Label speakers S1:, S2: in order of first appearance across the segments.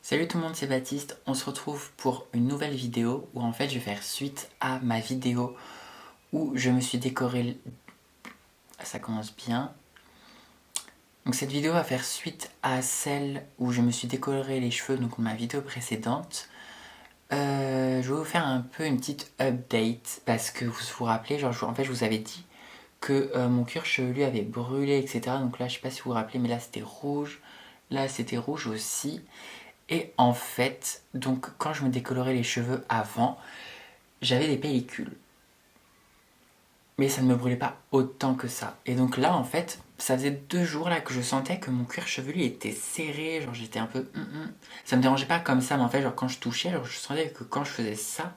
S1: Salut tout le monde, c'est Baptiste. On se retrouve pour une nouvelle vidéo où en fait je vais faire suite à ma vidéo où je me suis décoré... Ça commence bien. Donc cette vidéo va faire suite à celle où je me suis décoloré les cheveux, donc ma vidéo précédente. Je vais vous faire un peu une petite update parce que vous vous rappelez, en fait je vous avais dit que mon cuir chevelu avait brûlé, etc. Donc là je sais pas si vous vous rappelez, mais là c'était rouge. Là c'était rouge aussi. Et en fait, donc quand je me décolorais les cheveux avant, j'avais des pellicules. Mais ça ne me brûlait pas autant que ça. Et donc là, en fait, ça faisait 2 jours là que je sentais que mon cuir chevelu était serré, genre j'étais un peu... Ça me dérangeait pas comme ça, mais en fait, genre quand je touchais, alors je sentais que quand je faisais ça,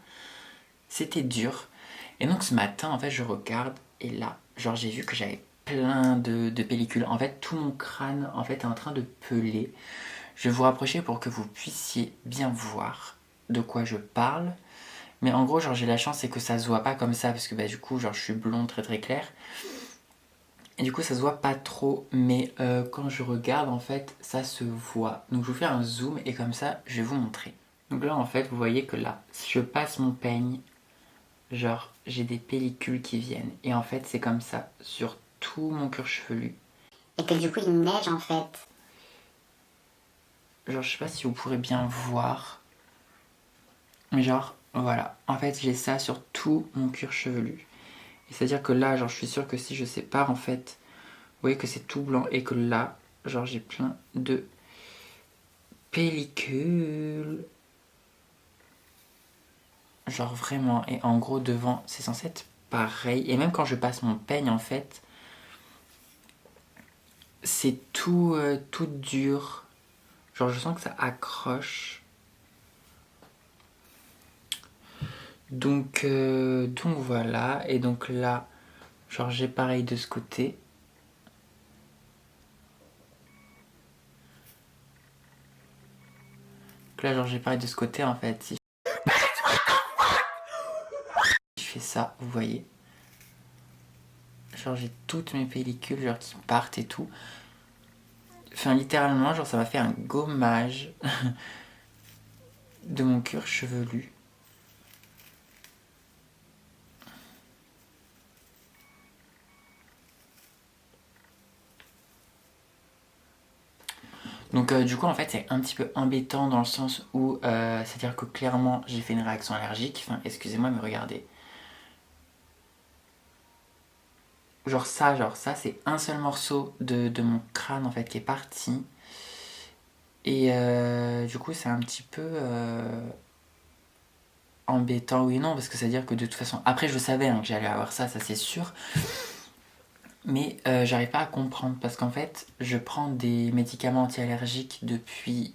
S1: c'était dur. Et donc ce matin, en fait, je regarde, et là, genre j'ai vu que j'avais plein de pellicules. En fait, tout mon crâne, en fait, est en train de peler. Je vais vous rapprocher pour que vous puissiez bien voir de quoi je parle. Mais en gros, genre j'ai la chance, c'est que ça se voit pas comme ça, parce que bah, du coup, genre je suis blond très très clair. Et du coup, ça se voit pas trop, mais quand je regarde, en fait, ça se voit. Donc je vais vous faire un zoom, et comme ça, je vais vous montrer. Donc là, en fait, vous voyez que là, si je passe mon peigne, genre j'ai des pellicules qui viennent. Et en fait, c'est comme ça sur tout mon cuir chevelu.
S2: Et que du coup il neige en fait.
S1: Genre, je sais pas si vous pourrez bien voir, mais genre, voilà. En fait, j'ai ça sur tout mon cuir chevelu. Et c'est-à-dire que là, genre, je suis sûr que si je sépare, en fait, vous voyez que c'est tout blanc et que là, genre, j'ai plein de pellicules. Genre, vraiment. Et en gros, devant, c'est censé être pareil. Et même quand je passe mon peigne, en fait, c'est tout, tout dur. Genre, je sens que ça accroche. Donc voilà. Et donc là, genre, j'ai pareil de ce côté. Donc là, genre, j'ai pareil de ce côté, en fait. Si je fais ça, vous voyez. Genre, j'ai toutes mes pellicules, genre, qui partent et tout. Enfin, littéralement, genre, ça m'a fait un gommage de mon cuir chevelu. Donc du coup en fait c'est un petit peu embêtant dans le sens où c'est-à-dire que clairement j'ai fait une réaction allergique. Enfin excusez-moi mais regardez. Genre ça c'est un seul morceau de mon crâne en fait qui est parti. Et du coup c'est un petit peu embêtant oui non parce que c'est-à-dire que de toute façon après je savais hein, que j'allais avoir ça c'est sûr. Mais j'arrive pas à comprendre parce qu'en fait je prends des médicaments anti-allergiques depuis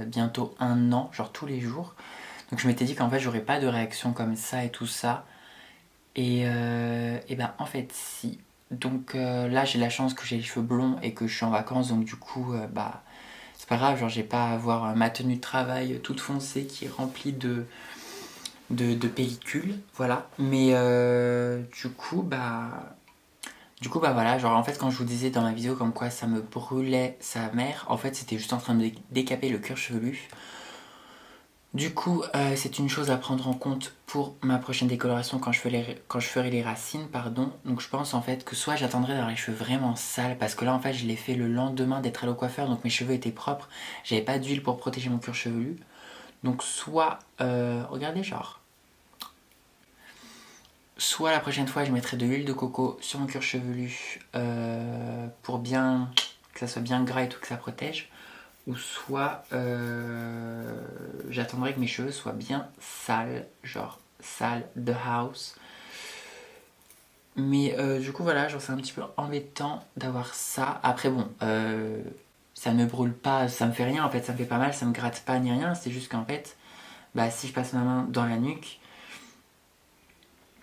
S1: bientôt 1 an, genre tous les jours. Donc je m'étais dit qu'en fait j'aurais pas de réaction comme ça et tout ça. Et ben en fait si. Donc là j'ai la chance que j'ai les cheveux blonds et que je suis en vacances donc du coup bah c'est pas grave, genre j'ai pas à avoir ma tenue de travail toute foncée qui est remplie de pellicules, voilà. Mais du coup bah voilà, genre en fait quand je vous disais dans ma vidéo comme quoi ça me brûlait sa mère, en fait c'était juste en train de décaper le cuir chevelu. Du coup, c'est une chose à prendre en compte pour ma prochaine décoloration quand je ferai les racines, pardon. Donc je pense en fait que soit j'attendrai d'avoir les cheveux vraiment sales, parce que là en fait je l'ai fait le lendemain d'être allé au coiffeur, donc mes cheveux étaient propres, j'avais pas d'huile pour protéger mon cuir chevelu. Donc regardez genre, soit la prochaine fois je mettrai de l'huile de coco sur mon cuir chevelu pour bien que ça soit bien gras et tout, que ça protège. Ou soit j'attendrai que mes cheveux soient bien sales, genre sales de house. Mais du coup voilà, genre c'est un petit peu embêtant d'avoir ça. Après bon, ça ne me brûle pas, ça me fait rien en fait, ça me fait pas mal, ça me gratte pas ni rien. C'est juste qu'en fait, bah si je passe ma main dans la nuque,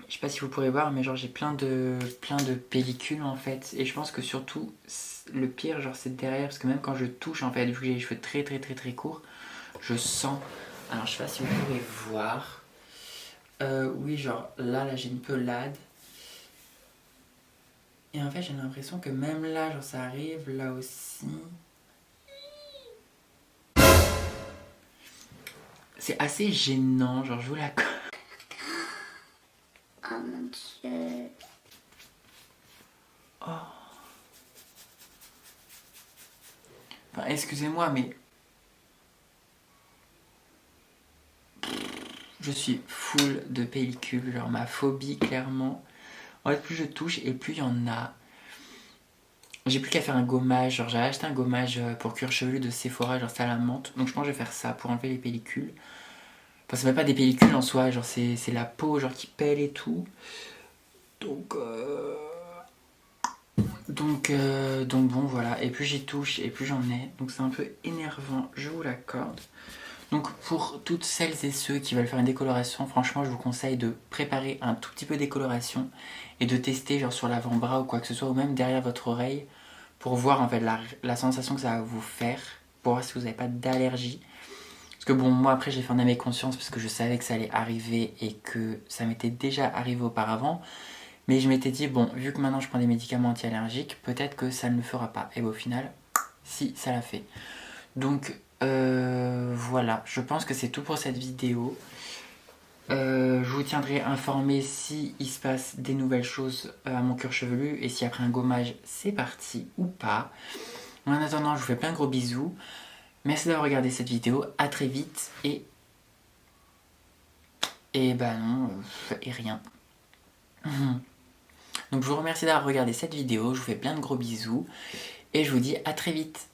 S1: je sais pas si vous pourrez voir, mais genre j'ai plein de pellicules en fait. Et je pense que surtout le pire genre c'est derrière, parce que même quand je touche en fait, vu que j'ai les cheveux très très très très courts, je sens. Alors je sais pas si vous pouvez voir. Oui, genre là j'ai une pelade. Et en fait j'ai l'impression que même là, genre ça arrive là aussi. C'est assez gênant, genre je vous la...
S2: Oh mon Dieu.
S1: Enfin, excusez-moi, mais... Je suis full de pellicules, genre ma phobie, clairement. En fait, plus je touche et plus il y en a. J'ai plus qu'à faire un gommage, genre j'ai acheté un gommage pour cuir chevelu de Sephora, genre ça à la menthe. Donc je pense que je vais faire ça pour enlever les pellicules. Enfin, c'est même pas des pellicules en soi, genre c'est la peau genre qui pèle et tout. Donc... Donc bon voilà, et plus j'y touche et plus j'en ai, donc c'est un peu énervant, je vous l'accorde. Donc pour toutes celles et ceux qui veulent faire une décoloration, franchement je vous conseille de préparer un tout petit peu de décoloration et de tester genre sur l'avant-bras ou quoi que ce soit, ou même derrière votre oreille, pour voir en fait la sensation que ça va vous faire, pour voir si vous n'avez pas d'allergie. Parce que bon, moi après j'ai fait un âme et conscience parce que je savais que ça allait arriver et que ça m'était déjà arrivé auparavant. Mais je m'étais dit, bon, vu que maintenant je prends des médicaments anti-allergiques, peut-être que ça ne le fera pas. Et au final, si, ça l'a fait. Donc, voilà, je pense que c'est tout pour cette vidéo. Je vous tiendrai informé si il se passe des nouvelles choses à mon cuir chevelu et si après un gommage c'est parti ou pas. En attendant, je vous fais plein de gros bisous. Merci d'avoir regardé cette vidéo. À très vite et... Et bah non, et rien. Donc je vous remercie d'avoir regardé cette vidéo, je vous fais plein de gros bisous et je vous dis à très vite.